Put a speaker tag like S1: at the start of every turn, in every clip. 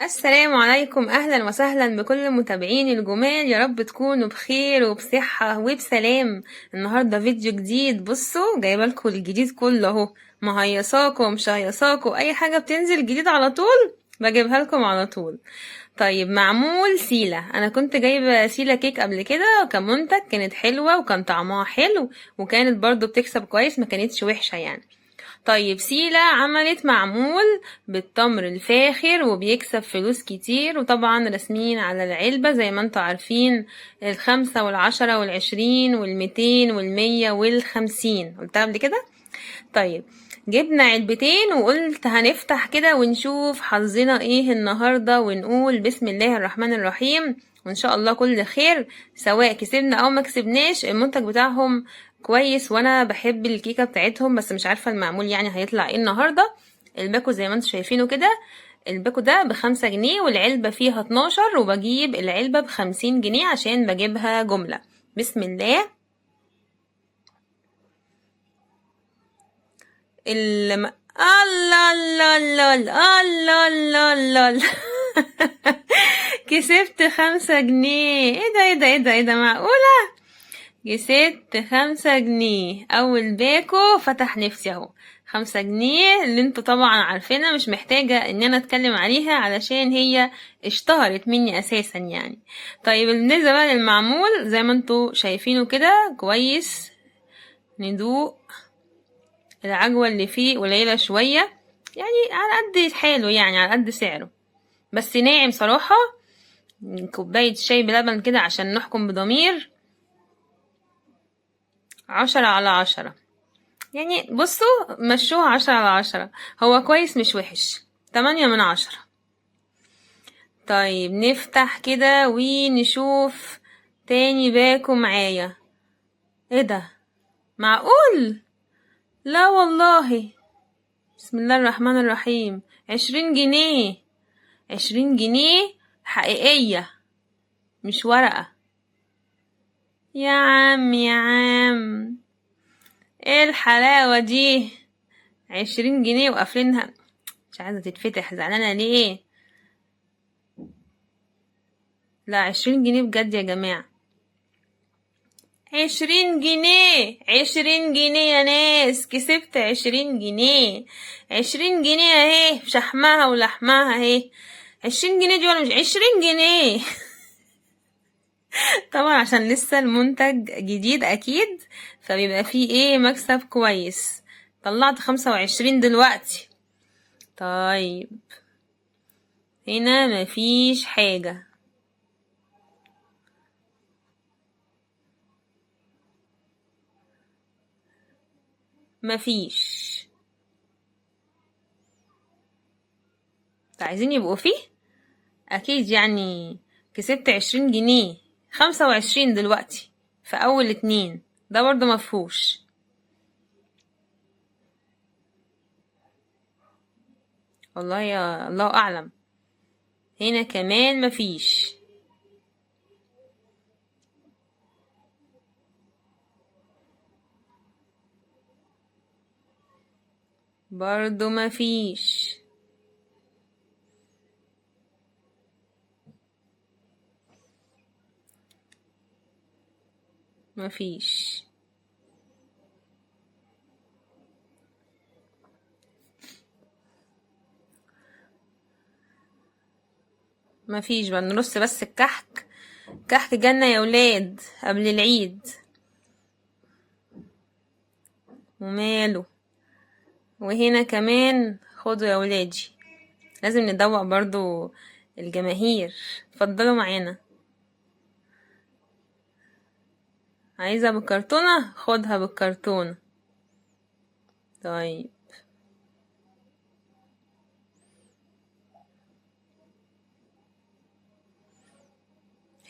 S1: السلام عليكم، اهلا وسهلا بكل متابعين الجمال. يا رب تكونوا بخير وبصحة وبسلام. النهاردة فيديو جديد. بصوا جايبه لكم الجديد كله اهو، مهيصاكم مشيصاكم، اي حاجة بتنزل جديد على طول بجيبها لكم على طول. طيب، معمول سيلة. انا كنت جايبة سيلة كيك قبل كده كمنتج، كانت حلوة وكان طعمها حلو وكانت برضو بتكسب كويس، ما كانتش وحشة يعني. طيب، سيلا عملت معمول بالتمر الفاخر وبيكسب فلوس كتير، وطبعا رسمين على العلبة زي ما انتوا عارفين، 5 والعشرة والعشرين والميتين والمية والخمسين، قلتها قبل كده. طيب، جبنا علبتين وقلت هنفتح كده ونشوف حظنا ايه النهاردة، ونقول بسم الله الرحمن الرحيم، وان شاء الله كل خير. سواء كسبنا او ما كسبناش، المنتج بتاعهم كويس وانا بحب الكيكة بتاعتهم، بس مش عارفة المعمول يعني هيطلع ايه النهاردة. الباكو زي ما انتوا شايفينه كده، الباكو ده ب5 جنيه والعلبة فيها 12، وبجيب العلبة ب50 جنيه عشان بجيبها جملة. بسم الله. الله الله الله الله الله الله الله. كسبت 5 جنيه. ايه ده ايه ده ايه ده ايه ده، معقولة؟ كسبت 5 جنيه. اول باكو فتح نفسي اهو. 5 جنيه اللي انتوا طبعا عارفينها، مش محتاجة ان انا اتكلم عليها علشان هي اشتهرت مني اساسا يعني. طيب، بالنسبة بقى للمعمول زي ما انتوا شايفينه كده كويس. ندوق. العجوة اللي فيه قليلة شوية، يعني على قد حاله، يعني على قد سعره، بس ناعم صراحة. كوباية شاي بلبن كده عشان نحكم بضمير. 10/10. يعني بصوا، مشوها 10/10. هو كويس مش وحش. 8/10. طيب، نفتح كده ونشوف تاني باكو معايا. ايه ده؟ معقول؟ لا والله. بسم الله الرحمن الرحيم. 20 جنيه. 20 جنيه حقيقية، مش ورقة. يا عم يا عم، ايه الحلاوة دي؟ 20 جنيه وقافلينها، مش عايزة تتفتح. زعلانة ليه؟ لا، 20 جنيه بجد يا جماعة. 20 جنيه. 20 جنيه يا ناس، كسبت 20 جنيه. 20 جنيه اهي، شحمها ولحمها اهي. 20 جنيه دي ولا مش 20 جنيه؟ طبعا عشان لسه المنتج جديد اكيد، فبيبقى فيه ايه مكسب كويس. طلعت 25 دلوقتي. طيب، هنا مفيش حاجة. مفيش. عايزين يبقوا فيه اكيد يعني. كسبت 20 جنيه. 25 دلوقتي في اول 2، ده برضو مفهوش. والله يا الله اعلم. هنا كمان مفيش. برضو مفيش. مفيش. مفيش بقى، نرص بس الكحك. كحك جنة يا ولاد قبل العيد. وماله. وهنا كمان خدوا يا ولادي. لازم ندوق برضو الجماهير. اتفضلوا معانا. عايزة بالكرتونة؟ خدها بالكرتونة. طيب،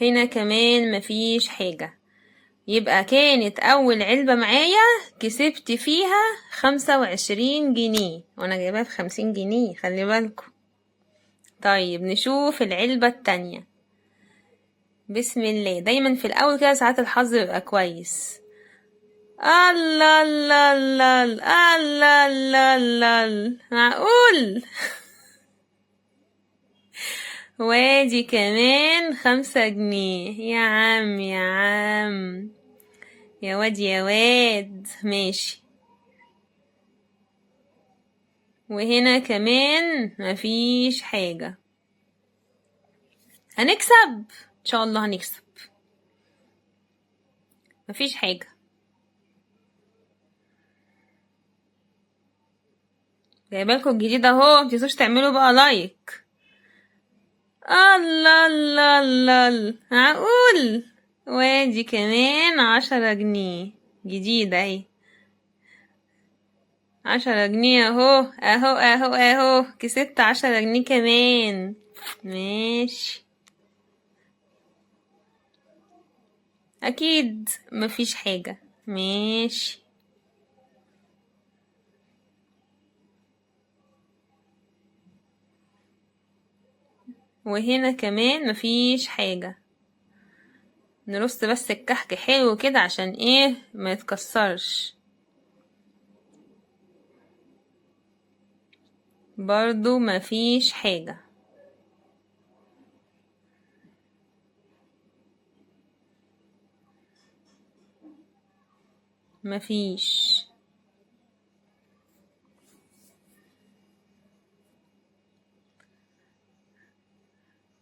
S1: هنا كمان مفيش حاجة. يبقى كانت أول علبة معايا كسبت فيها 25 جنيه، وأنا جايبها ب50 جنيه، خلي بالكم. طيب، نشوف العلبة التانية. بسم الله. دايما في الأول كده ساعات الحظ بيبقى كويس. الله الله الله الله الله الله الله. معقول؟ وادي كمان 5 جنيه. يا عم يا عم، يا واد يا واد، ماشي. وهنا كمان مفيش حاجة. هنكسب ان شاء الله، هنكسب. مفيش حاجة. جايبالكوا الجديد اهو، متنسوش تعملوا بقى لايك. الله الله الله، معقول؟ وادي كمان 10 جنيه جديدة اهي. 10 جنيه اهو اهو اهو اهو، كسبت 10 جنيه كمان. ماشي. اكيد مفيش حاجة. ماشي. وهنا كمان مفيش حاجة. نرص بس الكحك حلو كده عشان ايه ما يتكسرش. برضو مفيش حاجة. مفيش.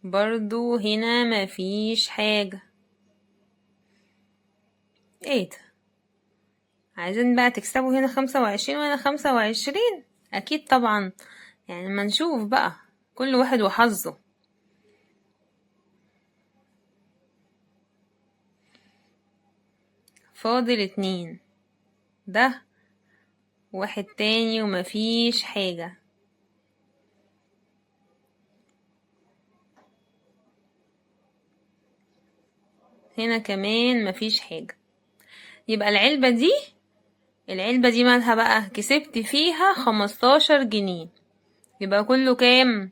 S1: برضو هنا مفيش حاجة. ايه ده؟ عايزين بقى تكسبوا هنا 25 وهنا 25؟ اكيد طبعا. يعني ما نشوف بقى، كل واحد وحظه. فاضل 2. ده واحد تاني ومفيش حاجة. هنا كمان مفيش حاجة. يبقى العلبة دي مالها بقى؟ كسبت فيها 15 جنيه. يبقى كله كام؟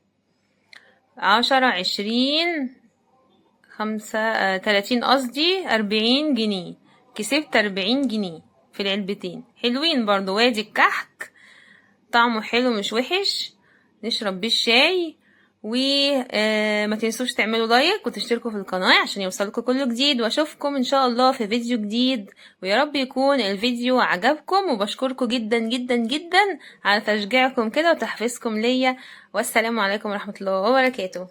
S1: 10 20 30 قصدي 40 جنيه. كسبت 40 جنيه في العلبتين. حلوين برضو. وادي الكحك طعمه حلو مش وحش، نشرب بيه الشاي. وما تنسوش تعملوا لايك وتشتركوا في القناة عشان يوصلكوا كل جديد، واشوفكم ان شاء الله في فيديو جديد. ويا رب يكون الفيديو عجبكم، وبشكركم جدا جدا جدا على تشجيعكم كده وتحفيزكم ليا. والسلام عليكم ورحمة الله وبركاته.